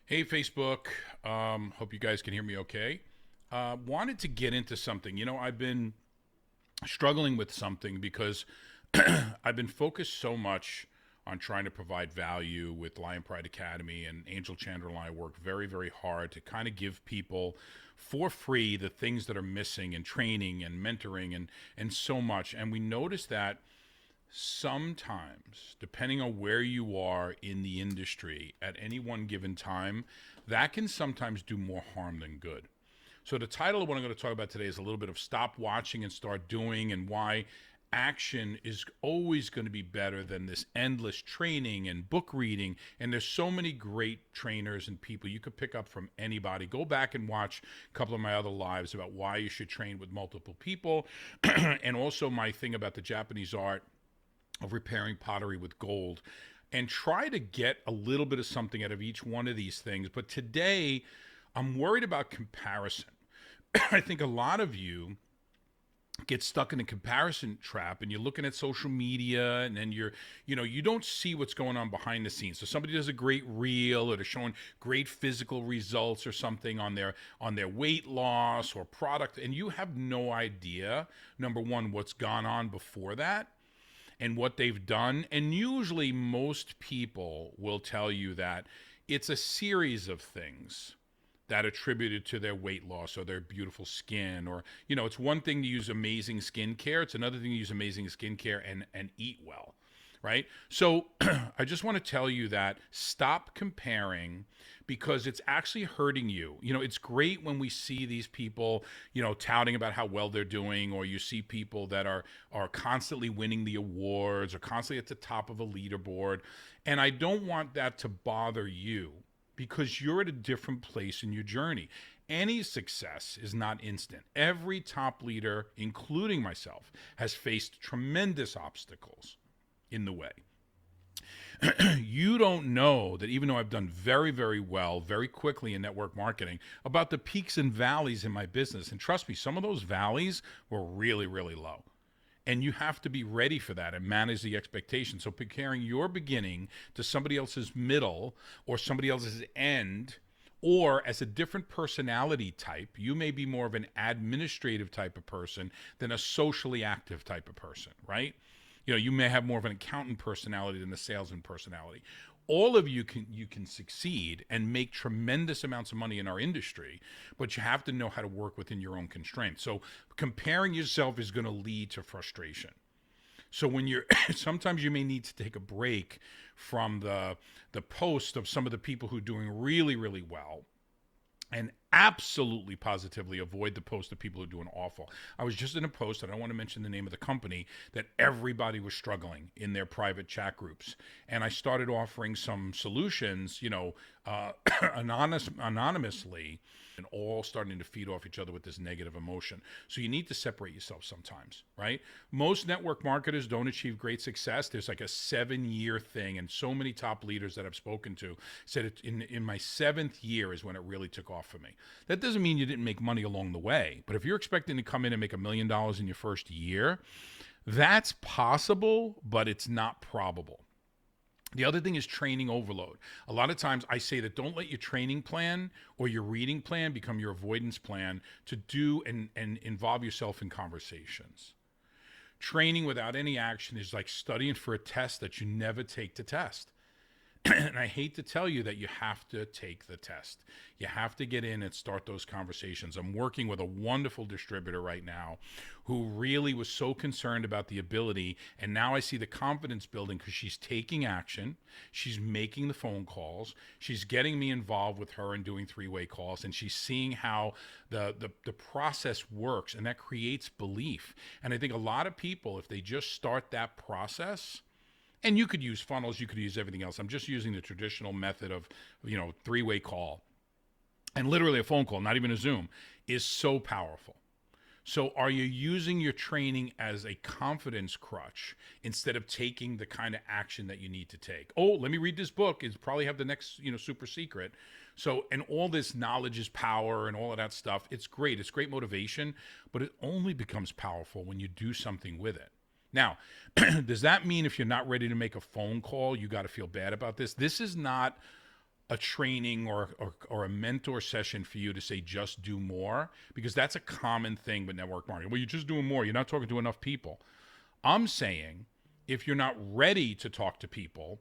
Hey, Facebook. Hope you guys can hear me okay. Wanted to get into something. I've been struggling with something because I've been focused so much on trying to provide value with Lion Pride Academy, and Angel Chandler and I work very, very hard to kind of give people for free the things that are missing in training and mentoring and so much. And we notice that sometimes, depending on where you are in the industry at any one given time, that can sometimes do more harm than good. So, the title of what I'm going to talk about today is a little bit of stop watching and start doing, and why action is always going to be better than this endless training and book reading. And there's so many great trainers and people you could pick up from anybody. Go back and watch a couple of my other lives about why you should train with multiple people and also my thing about the Japanese art of repairing pottery with gold, and try to get a little bit of something out of each one of these things. But today, I'm worried about comparison. I think a lot of you get stuck in a comparison trap, and you're looking at social media, and then you don't see what's going on behind the scenes. So somebody does a great reel, or they're showing great physical results or something on their weight loss or product, and you have no idea, number one, what's gone on before that and what they've done. And usually, most people will tell you that it's a series of things that attributed to their weight loss or their beautiful skin. Or, it's one thing to use amazing skincare, it's another thing to use amazing skincare and eat well. Right? So I just want to tell you that stop comparing, because it's actually hurting you. It's great when we see these people, touting about how well they're doing, or you see people that are constantly winning the awards or constantly at the top of a leaderboard. And I don't want that to bother you, because you're at a different place in your journey. Any success is not instant. Every top leader, including myself, has faced tremendous obstacles in the way. You don't know that, even though I've done very, very well, very quickly in network marketing, about the peaks and valleys in my business. And trust me, some of those valleys were really, really low. And you have to be ready for that and manage the expectation. So comparing your beginning to somebody else's middle or somebody else's end, or as a different personality type, you may be more of an administrative type of person than a socially active type of person, right? You may have more of an accountant personality than a salesman personality. All of you can succeed and make tremendous amounts of money in our industry, but you have to know how to work within your own constraints. So comparing yourself is going to lead to frustration. So when you're sometimes you may need to take a break from the post of some of the people who are doing really, really well, and absolutely positively avoid the post of people who are doing awful. I was just in a post, and I don't want to mention the name of the company, that everybody was struggling in their private chat groups. And I started offering some solutions, anonymously, and all starting to feed off each other with this negative emotion. So you need to separate yourself sometimes, right? Most network marketers don't achieve great success. There's like a 7-year thing, and so many top leaders that I've spoken to said it in my 7th year is when it really took off for me. That doesn't mean you didn't make money along the way, but if you're expecting to come in and make $1 million in your first year, that's possible, but it's not probable. The other thing is training overload. A lot of times I say that don't let your training plan or your reading plan become your avoidance plan to do and involve yourself in conversations. Training without any action is like studying for a test that you never take to test. And I hate to tell you that you have to take the test. You have to get in and start those conversations. I'm working with a wonderful distributor right now who really was so concerned about the ability. And now I see the confidence building because she's taking action. She's making the phone calls. She's getting me involved with her and doing 3-way calls. And she's seeing how the process works. And that creates belief. And I think a lot of people, if they just start that process, and you could use funnels, you could use everything else. I'm just using the traditional method of, 3-way call. And literally a phone call, not even a Zoom, is so powerful. So are you using your training as a confidence crutch instead of taking the kind of action that you need to take? Oh, let me read this book. It's probably have the next, super secret. So, and all this knowledge is power and all of that stuff. It's great. It's great motivation, but it only becomes powerful when you do something with it. Now, does that mean if you're not ready to make a phone call, you got to feel bad about this? This is not a training or a mentor session for you to say just do more, because that's a common thing with network marketing. Well, you're just doing more. You're not talking to enough people. I'm saying if you're not ready to talk to people,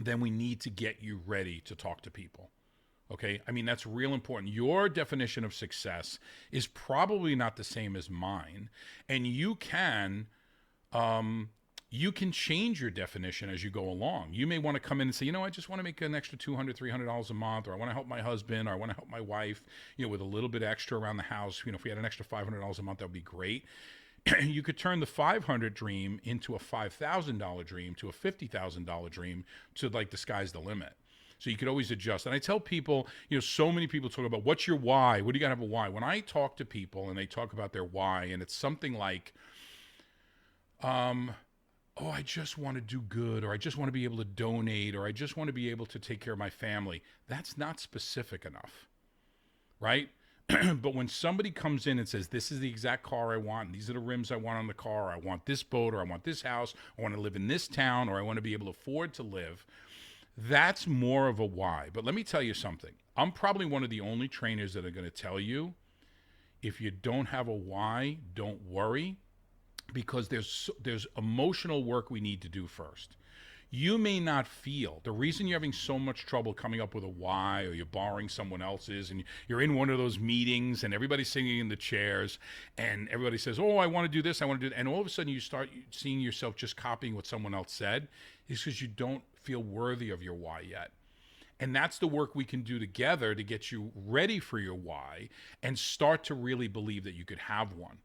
then we need to get you ready to talk to people. Okay? I mean, that's real important. Your definition of success is probably not the same as mine, and you can change your definition as you go along. You may want to come in and say, I just want to make an extra $200, $300 a month, or I want to help my husband, or I want to help my wife, with a little bit extra around the house. If we had an extra $500 a month, that would be great. You could turn the 500 dream into a $5,000 dream, to a $50,000 dream, to like the sky's the limit. So you could always adjust. And I tell people, so many people talk about, what's your why? What do you got to have a why? When I talk to people and they talk about their why, and it's something like, oh, I just want to do good, or I just want to be able to donate, or I just want to be able to take care of my family. That's not specific enough, right? But when somebody comes in and says, this is the exact car I want, and these are the rims I want on the car, or I want this boat, or I want this house, I want to live in this town, or I want to be able to afford to live, that's more of a why. But let me tell you something. I'm probably one of the only trainers that are going to tell you, if you don't have a why, don't worry, because there's emotional work we need to do first. You may not feel, the reason you're having so much trouble coming up with a why, or you're borrowing someone else's, and you're in one of those meetings and everybody's singing in the chairs and everybody says, oh, I want to do this, I want to do that. And all of a sudden you start seeing yourself just copying what someone else said, is because you don't feel worthy of your why yet. And that's the work we can do together to get you ready for your why and start to really believe that you could have one.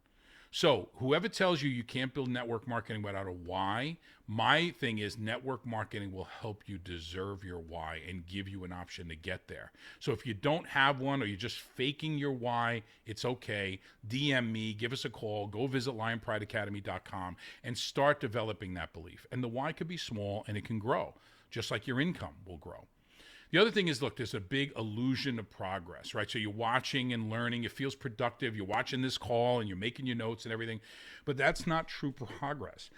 So whoever tells you can't build network marketing without a why, my thing is network marketing will help you deserve your why and give you an option to get there. So if you don't have one, or you're just faking your why, it's okay. DM me, give us a call, go visit lionprideacademy.com and start developing that belief. And the why could be small and it can grow, just like your income will grow. The other thing is, look, there's a big illusion of progress, right? So you're watching and learning. It feels productive. You're watching this call and you're making your notes and everything. But that's not true progress.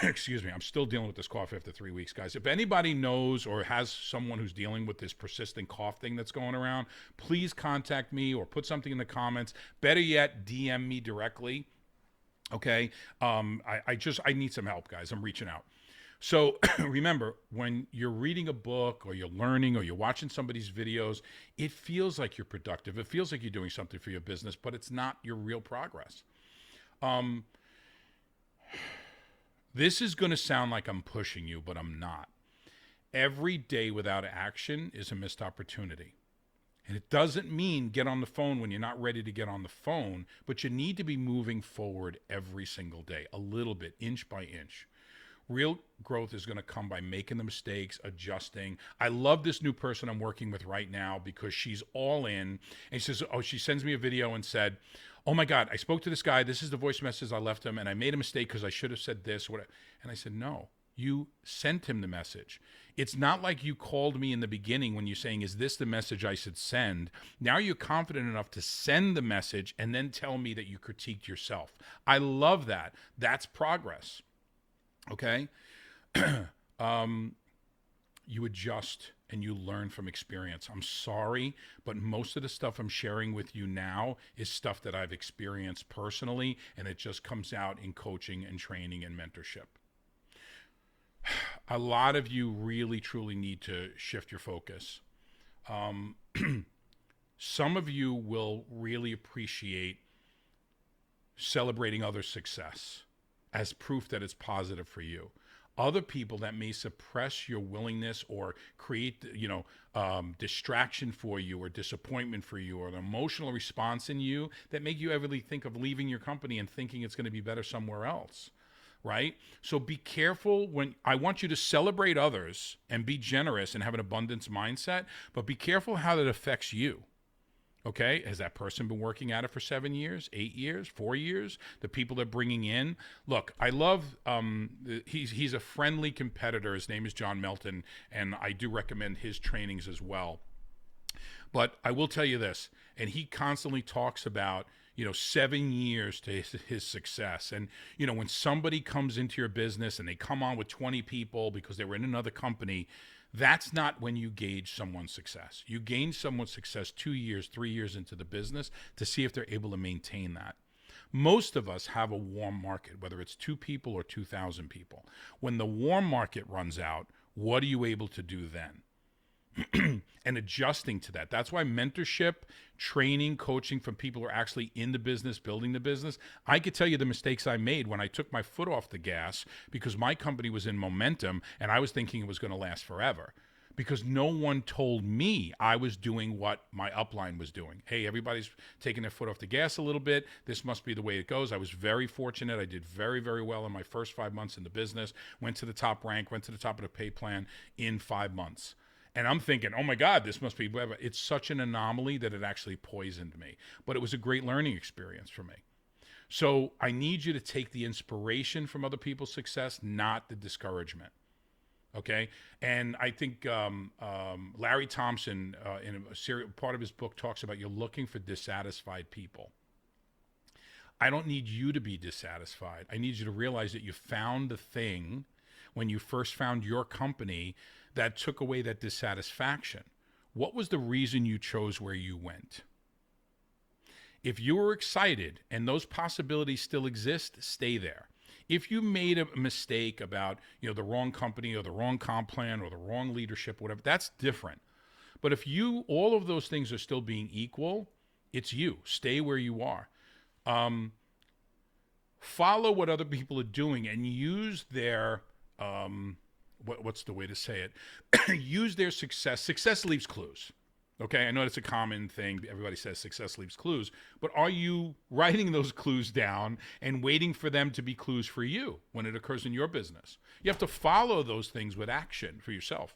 Excuse me. I'm still dealing with this cough after 3 weeks, guys. If anybody knows or has someone who's dealing with this persistent cough thing that's going around, please contact me or put something in the comments. Better yet, DM me directly. Okay? I need some help, guys. I'm reaching out. So remember, when you're reading a book or you're learning or you're watching somebody's videos, it feels like you're productive. It feels like you're doing something for your business, but it's not your real progress. This is going to sound like I'm pushing you, but I'm not. Every day without action is a missed opportunity. And it doesn't mean get on the phone when you're not ready to get on the phone, but you need to be moving forward every single day, a little bit, inch by inch. Real growth is going to come by making the mistakes, adjusting. I love this new person I'm working with right now because she's all in. And she sends me a video and said, oh my God, I spoke to this guy. This is the voice message I left him. And I made a mistake because I should have said this. And I said, no, you sent him the message. It's not like you called me in the beginning when you're saying, is this the message I should send? Now you're confident enough to send the message and then tell me that you critiqued yourself. I love that. That's progress. Okay? You adjust and you learn from experience. I'm sorry, but most of the stuff I'm sharing with you now is stuff that I've experienced personally, and it just comes out in coaching and training and mentorship. A lot of you really, truly need to shift your focus. Some of you will really appreciate celebrating other success as proof that it's positive for you. Other people that may suppress your willingness or create, distraction for you or disappointment for you or an emotional response in you that make you ever think of leaving your company and thinking it's going to be better somewhere else, right? So be careful when I want you to celebrate others and be generous and have an abundance mindset, but be careful how that affects you. Okay, has that person been working at it for 7 years, 8 years, 4 years? The people they're bringing in. Look, I love, he's a friendly competitor. His name is John Melton, and I do recommend his trainings as well. But I will tell you this, and he constantly talks about, 7 years to his success. And, when somebody comes into your business and they come on with 20 people because they were in another company, That's not when you gauge someone's success. You gain someone's success 2 years, 3 years into the business to see if they're able to maintain that. Most of us have a warm market, whether it's 2 people or 2,000 people. When the warm market runs out, what are you able to do then? And adjusting to that. That's why mentorship, training, coaching from people who are actually in the business, building the business. I could tell you the mistakes I made when I took my foot off the gas because my company was in momentum and I was thinking it was going to last forever. Because no one told me I was doing what my upline was doing. Hey, everybody's taking their foot off the gas a little bit. This must be the way it goes. I was very fortunate. I did very, very well in my first 5 months in the business. Went to the top rank, went to the top of the pay plan in 5 months. And I'm thinking, oh my God, this must be whatever. It's such an anomaly that it actually poisoned me. But it was a great learning experience for me. So I need you to take the inspiration from other people's success, not the discouragement. Okay? And I think Larry Thompson, in part of his book, talks about you're looking for dissatisfied people. I don't need you to be dissatisfied. I need you to realize that you found the thing when you first found your company that took away that dissatisfaction. What was the reason you chose where you went? If you were excited and those possibilities still exist, stay there. If you made a mistake about, the wrong company or the wrong comp plan or the wrong leadership, whatever, that's different. But if all of those things are still being equal, it's you. Stay where you are. Follow what other people are doing and use their what's the way to say it? Use their success. Success leaves clues. Okay, I know it's a common thing. Everybody says success leaves clues. But are you writing those clues down and waiting for them to be clues for you when it occurs in your business? You have to follow those things with action for yourself.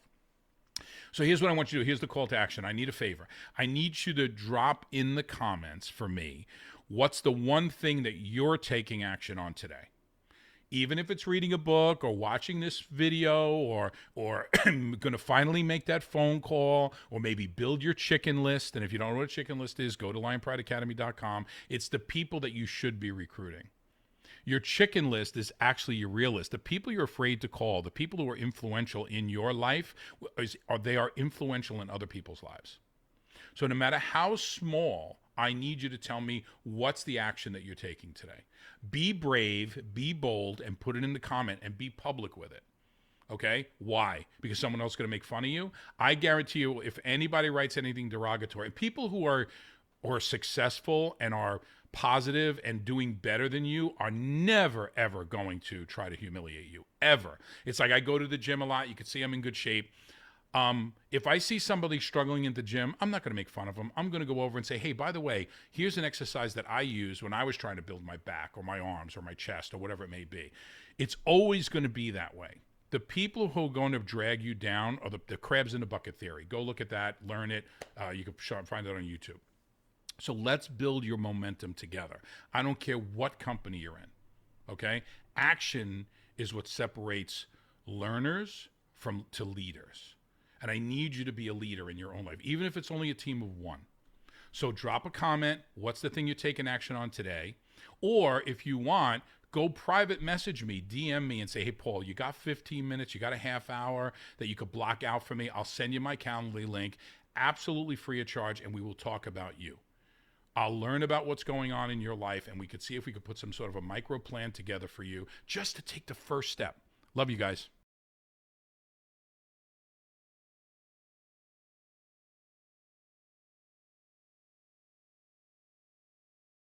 So here's what I want you to do. Here's the call to action. I need a favor. I need you to drop in the comments for me, what's the one thing that you're taking action on today? Even if it's reading a book or watching this video or going to finally make that phone call or maybe build your chicken list. And if you don't know what a chicken list is, go to lionprideacademy.com. It's the people that you should be recruiting. Your chicken list is actually your real list. The people you're afraid to call, the people who are influential in your life, they are influential in other people's lives. So no matter how small, I need you to tell me what's the action that you're taking today. Be brave, be bold, and put it in the comment and be public with it. Okay? Why? Because someone else is going to make fun of you? I guarantee you, if anybody writes anything derogatory, people who are successful and are positive and doing better than you are never, ever going to try to humiliate you. Ever. It's like I go to the gym a lot. You can see I'm in good shape. If I see somebody struggling in the gym, I'm not going to make fun of them. I'm going to go over and say, hey, by the way, here's an exercise that I used when I was trying to build my back or my arms or my chest or whatever it may be. It's always going to be that way. The people who are going to drag you down are the crabs in the bucket theory. Go look at that, learn it. You can find it on YouTube. So let's build your momentum together. I don't care what company you're in, okay? Action is what separates learners to leaders. And I need you to be a leader in your own life, even if it's only a team of one. So drop a comment. What's the thing you're taking action on today? Or if you want, go private message me, DM me and say, hey, Paul, you got 15 minutes, you got a half hour that you could block out for me. I'll send you my Calendly link, absolutely free of charge, and we will talk about you. I'll learn about what's going on in your life, and we could see if we could put some sort of a micro plan together for you just to take the first step. Love you guys.